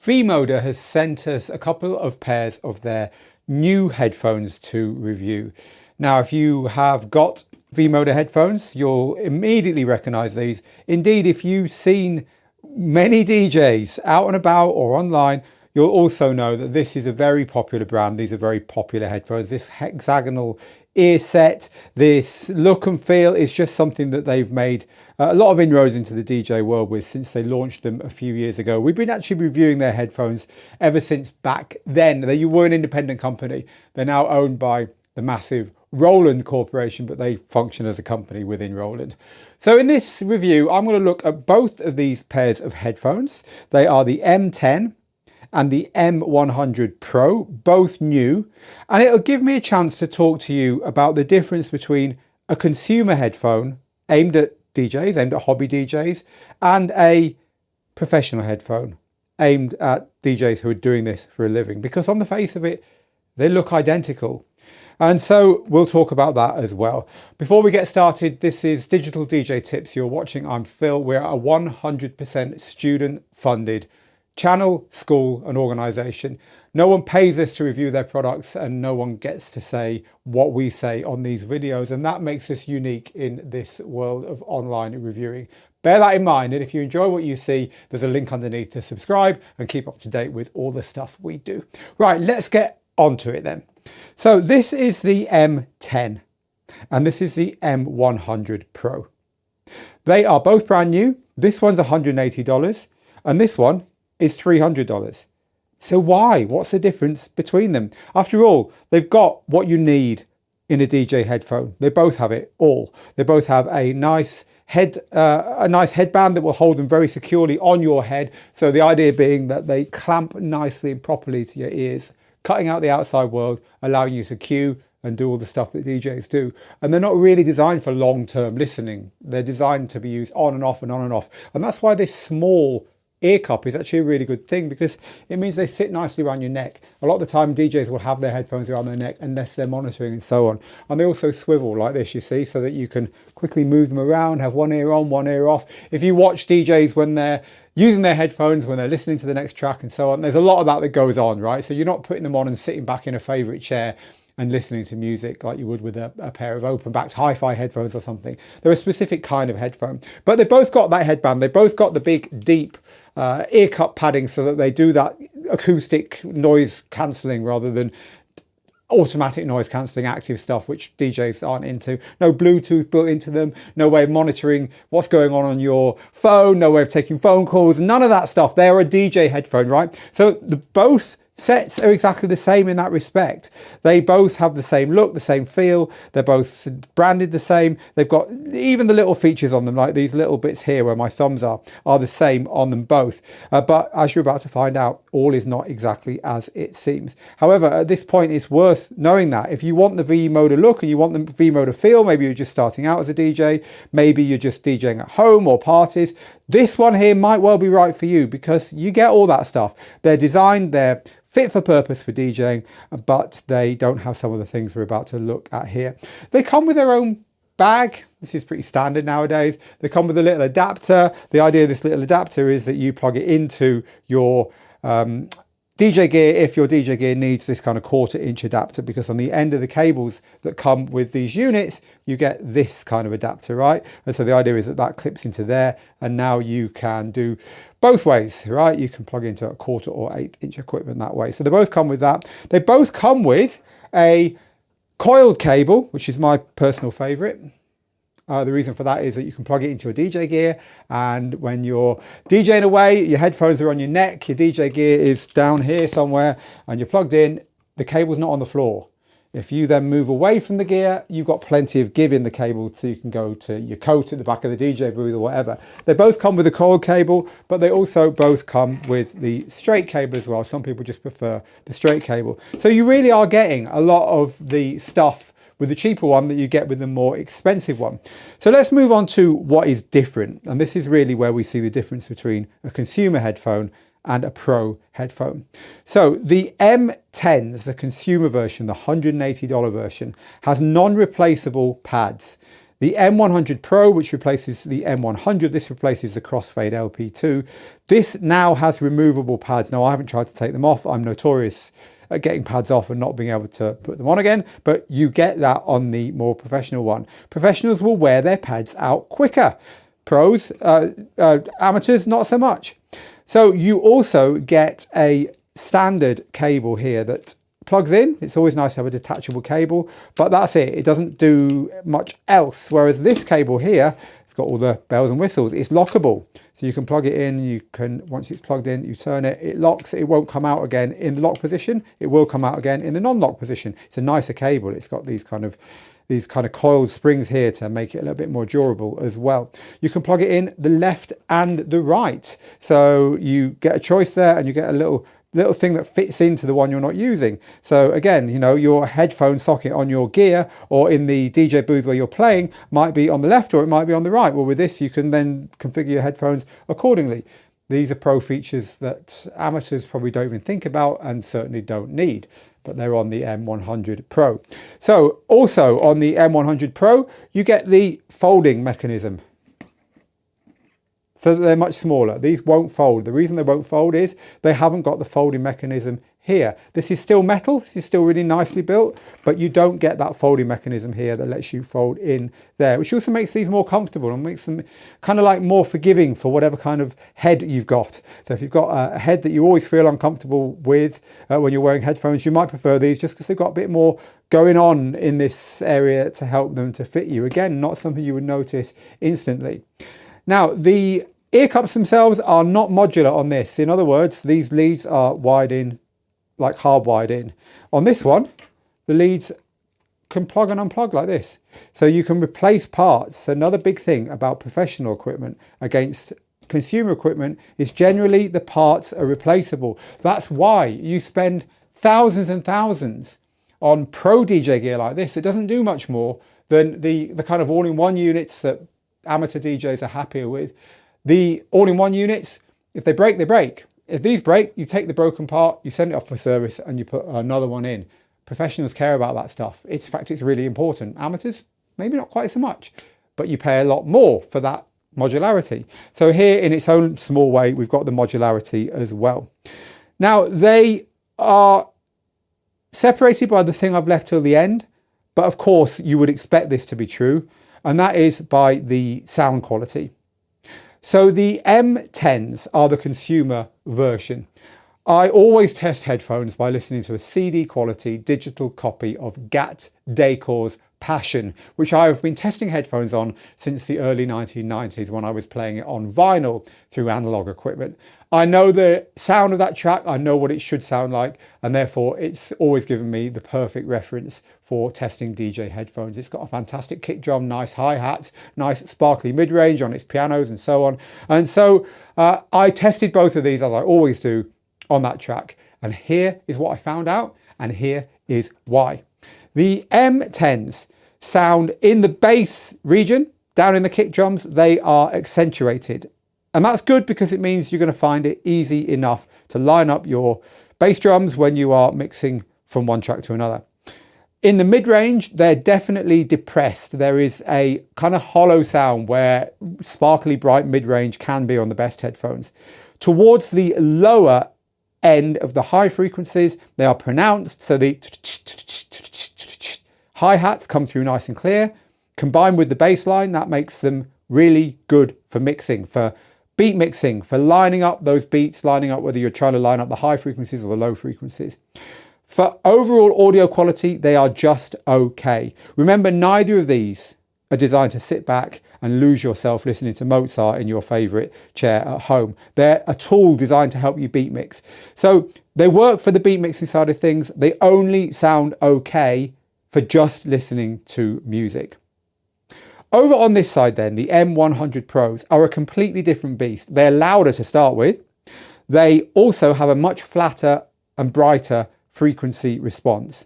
V-Moda has sent us a couple of pairs of their new headphones to review. Now, if you have got V-Moda headphones, you'll immediately recognize these. Indeed, if you've seen many DJs out and about or online, you'll also know that this is a very popular brand. These are very popular headphones. This hexagonal ear set, this look and feel is just something that they've made a lot of inroads into the DJ world with since they launched them a few years ago. We've been actually reviewing their headphones ever since back then. They were an independent company. They're now owned by the massive Roland Corporation, but they function as a company within Roland. So in this review, I'm going to look at both of these pairs of headphones. They are the M-10 and the M100 Pro, both new, and it'll give me a chance to talk to you about the difference between a consumer headphone aimed at DJs, aimed at hobby DJs, and a professional headphone aimed at DJs who are doing this for a living, because on the face of it, they look identical. And so we'll talk about that as well. Before we get started, this is Digital DJ Tips. You're watching, I'm Phil. We're a 100% student funded channel, school and organization. No one pays us to review their products and no one gets to say what we say on these videos. And that makes us unique in this world of online reviewing. Bear that in mind. And if you enjoy what you see, there's a link underneath to subscribe and keep up to date with all the stuff we do. Right, let's get onto it then. So this is the M10 and this is the M100 Pro. They are both brand new. This one's $180 and this one is $300. So why? What's the difference between them? After all, they've got what you need in a DJ headphone. They both have it all. They both have a nice headband that will hold them very securely on your head. So the idea being that they clamp nicely and properly to your ears, cutting out the outside world, allowing you to cue and do all the stuff that DJs do. And they're not really designed for long-term listening. They're designed to be used on and off and on and off. And that's why this small ear cup is actually a really good thing, because it means they sit nicely around your neck. A lot of the time DJs will have their headphones around their neck unless they're monitoring and so on. And they also swivel like this, you see, so that you can quickly move them around, have one ear on, one ear off. If you watch DJs when they're using their headphones, when they're listening to the next track and so on, there's a lot of that goes on, right? So you're not putting them on and sitting back in a favorite chair and listening to music like you would with a pair of open-backed hi-fi headphones or something. They're a specific kind of headphone. But they both got that headband. They both got the big, deep ear cup padding so that they do that acoustic noise cancelling rather than automatic noise cancelling active stuff, which DJs aren't into. No Bluetooth built into them, no way of monitoring what's going on your phone, no way of taking phone calls, none of that stuff. They're a DJ headphone, right? So both sets are exactly the same in that respect. They both have the same look, the same feel. They're both branded the same. They've got even the little features on them, like these little bits here where my thumbs are the same on them both. But as you're about to find out, all is not exactly as it seems. However, at this point, it's worth knowing that if you want the V-Moda look and you want the V-Moda feel, maybe you're just starting out as a DJ, maybe you're just DJing at home or parties, this one here might well be right for you, because you get all that stuff. They're designed, they're fit for purpose for DJing, but they don't have some of the things we're about to look at here. They come with their own bag. This is pretty standard nowadays. They come with a little adapter. The idea of this little adapter is that you plug it into your DJ gear if your DJ gear needs this kind of 1/4 inch adapter, because on the end of the cables that come with these units, you get this kind of adapter, right? And so the idea is that that clips into there, and now you can do both ways, right? You can plug into a 1/4 or 1/8 inch equipment that way. So they both come with that. They both come with a coiled cable, which is my personal favorite. The reason for that is that you can plug it into a DJ gear, and when you're DJing away, your headphones are on your neck, your DJ gear is down here somewhere, and you're plugged in, the cable's not on the floor. If you then move away from the gear, you've got plenty of give in the cable, so you can go to your coat at the back of the DJ booth or whatever. They both come with a coiled cable, but they also both come with the straight cable as well. Some people just prefer the straight cable. So you really are getting a lot of the stuff with the cheaper one that you get with the more expensive one. So let's move on to what is different. And this is really where we see the difference between a consumer headphone and a pro headphone. So the M10s, the consumer version, the $180 version, has non-replaceable pads. The M100 Pro, which replaces the M100, this replaces the crossfade LP2. This now has removable pads. Now, I haven't tried to take them off. I'm notorious at getting pads off and not being able to put them on again, but you get that on the more professional one. Professionals will wear their pads out quicker. Pros, amateurs, not so much. So you also get a standard cable here that plugs in. It's always nice to have a detachable cable, but that's it. It doesn't do much else. Whereas this cable here, it's got all the bells and whistles. It's lockable. So you can plug it in, you can, once it's plugged in, you turn it, it locks, it won't come out again in the lock position. It will come out again in the non-lock position. It's a nicer cable. It's got these kind of coiled springs here to make it a little bit more durable as well. You can plug it in the left and the right. So you get a choice there, and you get a little thing that fits into the one you're not using. So again, you know, your headphone socket on your gear or in the DJ booth where you're playing might be on the left or it might be on the right. Well, with this, you can then configure your headphones accordingly. These are pro features that amateurs probably don't even think about and certainly don't need, but they're on the M100 Pro. So also on the M100 Pro, you get the folding mechanism, so that they're much smaller. These won't fold. The reason they won't fold is they haven't got the folding mechanism here. This is still metal, this is still really nicely built, but you don't get that folding mechanism here that lets you fold in there, which also makes these more comfortable and makes them kind of like more forgiving for whatever kind of head you've got. So if you've got a head that you always feel uncomfortable with when you're wearing headphones, you might prefer these just because they've got a bit more going on in this area to help them to fit you. Again, not something you would notice instantly. Now, the ear cups themselves are not modular on this. In other words, these leads are wired in, like hardwired in. On this one, the leads can plug and unplug like this. So you can replace parts. Another big thing about professional equipment against consumer equipment is generally the parts are replaceable. That's why you spend thousands and thousands on pro DJ gear like this. It doesn't do much more than the kind of all-in-one units that amateur DJs are happier with. The all-in-one units, if they break, they break. If these break, you take the broken part, you send it off for service and you put another one in. Professionals care about that stuff. In fact, it's really important. Amateurs, maybe not quite so much, but you pay a lot more for that modularity. So here in its own small way, we've got the modularity as well. Now they are separated by the thing I've left till the end, but of course you would expect this to be true, and that is by the sound quality. So the M10s are the consumer version. I always test headphones by listening to a CD quality digital copy of Gat Decor's Passion, which I have been testing headphones on since the early 1990s when I was playing it on vinyl through analog equipment. I know the sound of that track, I know what it should sound like, and therefore it's always given me the perfect reference for testing DJ headphones. It's got a fantastic kick drum, nice hi-hats, nice sparkly mid-range on its pianos and so on. And so I tested both of these, as I always do, on that track. And here is what I found out, and here is why. The M10s sound in the bass region, down in the kick drums, they are accentuated. And that's good because it means you're going to find it easy enough to line up your bass drums when you are mixing from one track to another. In the mid-range, they're definitely depressed. There is a kind of hollow sound where sparkly bright mid-range can be on the best headphones. Towards the lower end of the high frequencies, they are pronounced, so the hi-hats come through nice and clear. Combined with the bass line, that makes them really good for mixing, for beat mixing, for lining up those beats, lining up whether you're trying to line up the high frequencies or the low frequencies. For overall audio quality, they are just okay. Remember, neither of these are designed to sit back and lose yourself listening to Mozart in your favorite chair at home. They're a tool designed to help you beat mix. So they work for the beat mixing side of things. They only sound okay for just listening to music. Over on this side then, the M100 Pros are a completely different beast. They're louder to start with. They also have a much flatter and brighter frequency response.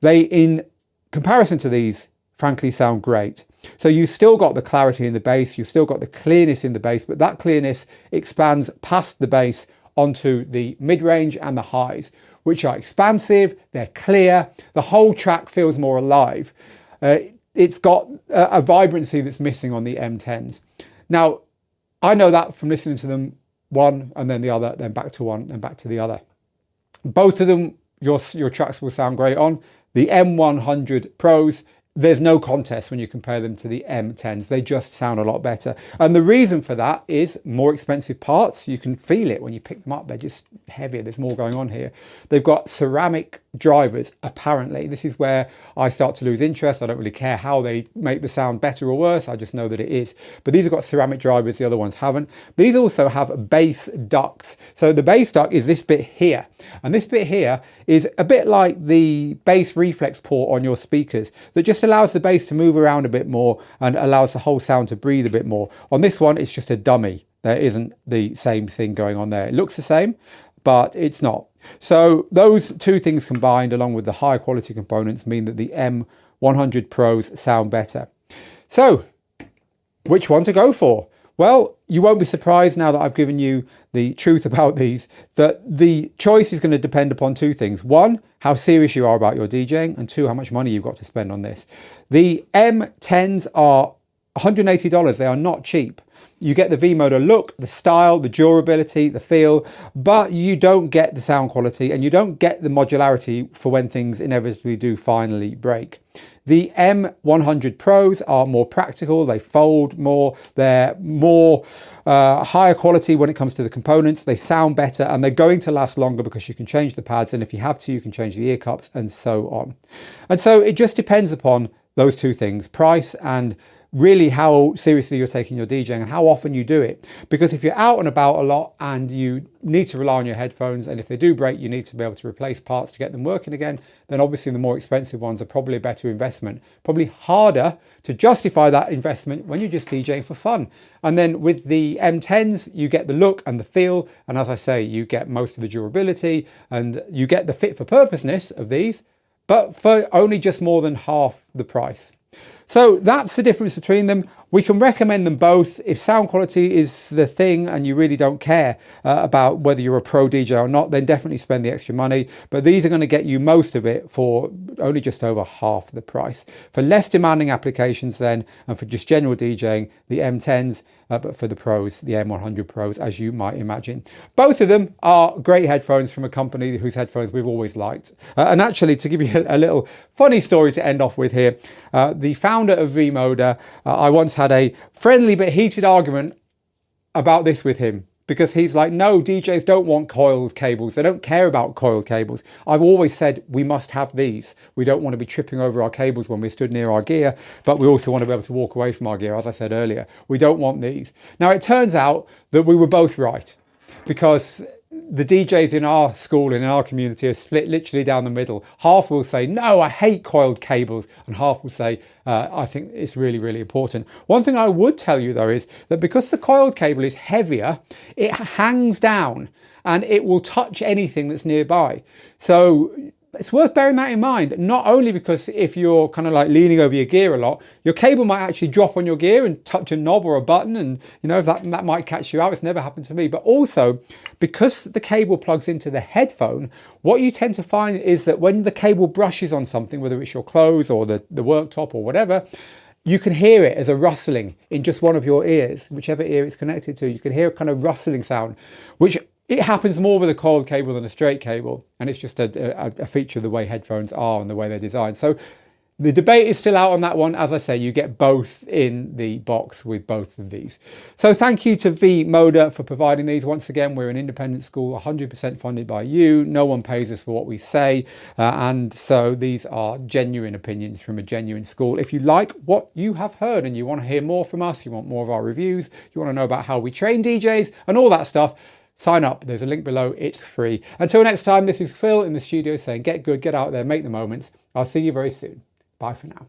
They, in comparison to these, frankly sound great. So you've still got the clarity in the bass, you've still got the clearness in the bass, but that clearness expands past the bass onto the mid-range and the highs, which are expansive, they're clear, the whole track feels more alive. it's got a vibrancy that's missing on the M10s. Now, I know that from listening to them, one and then the other, then back to one and back to the other. Both of them, your tracks will sound great on. The M100 Pros, there's no contest when you compare them to the M10s. They just sound a lot better. And the reason for that is more expensive parts. You can feel it when you pick them up. They're just heavier. There's more going on here. They've got ceramic drivers, apparently. This is where I start to lose interest. I don't really care how they make the sound better or worse. I just know that it is. But these have got ceramic drivers. The other ones haven't. These also have bass ducts. So the bass duct is this bit here. And this bit here is a bit like the bass reflex port on your speakers that just allows the bass to move around a bit more and allows the whole sound to breathe a bit more. On this one, it's just a dummy. There isn't the same thing going on there. It looks the same, but it's not. So those two things combined, along with the higher quality components, mean that the M100 Pros sound better. So which one to go for? Well, you won't be surprised now that I've given you the truth about these, that the choice is going to depend upon two things. One, how serious you are about your DJing, and two, how much money you've got to spend on this. The M10s are $180. They are not cheap. You get the V-Moda look, the style, the durability, the feel, but you don't get the sound quality and you don't get the modularity for when things inevitably do finally break. The M100 Pros are more practical, they fold more, they're more higher quality when it comes to the components, they sound better, and they're going to last longer because you can change the pads, and if you have to, you can change the ear cups and so on. And so it just depends upon those two things, price and really how seriously you're taking your DJing and how often you do it. Because if you're out and about a lot and you need to rely on your headphones, and if they do break, you need to be able to replace parts to get them working again, then obviously the more expensive ones are probably a better investment. Probably harder to justify that investment when you're just DJing for fun. And then with the M10s, you get the look and the feel. And as I say, you get most of the durability and you get the fit for purposeness of these, but for only just more than half the price. So that's the difference between them. We can recommend them both. If sound quality is the thing and you really don't care about whether you're a pro DJ or not, then definitely spend the extra money. But these are going to get you most of it for only just over half the price. For less demanding applications then, and for just general DJing, the M10s, but for the pros, the M100 Pros, as you might imagine. Both of them are great headphones from a company whose headphones we've always liked. And actually, to give you a little funny story to end off with here, the founder of V-Moda, I once had a friendly but heated argument about this with him, because he's like, no, DJs don't want coiled cables. They don't care about coiled cables. I've always said we must have these. We don't want to be tripping over our cables when we're stood near our gear, but we also want to be able to walk away from our gear. As I said earlier, we don't want these. Now, it turns out that we were both right, because the DJs in our school and in our community are split literally down the middle. Half will say, no, I hate coiled cables, and half will say, I think it's really, really important. One thing I would tell you though is that because the coiled cable is heavier, it hangs down and it will touch anything that's nearby. So it's worth bearing that in mind, not only because if you're kind of like leaning over your gear a lot, your cable might actually drop on your gear and touch a knob or a button, and you know, that might catch you out. It's never happened to me. But also because the cable plugs into the headphone, what you tend to find is that when the cable brushes on something, whether it's your clothes or the worktop or whatever, you can hear it as a rustling in just one of your ears, whichever ear it's connected to. You can hear a kind of rustling sound, which it happens more with a coiled cable than a straight cable, and it's just a feature of the way headphones are and the way they're designed. So the debate is still out on that one. As I say, you get both in the box with both of these. So thank you to V-Moda for providing these. Once again, we're an independent school, 100% funded by you. No one pays us for what we say. And so these are genuine opinions from a genuine school. If you like what you have heard and you want to hear more from us, you want more of our reviews, you want to know about how we train DJs and all that stuff, sign up. There's a link below. It's free. Until next time, this is Phil in the studio saying get good, get out there, make the moments. I'll see you very soon. Bye for now.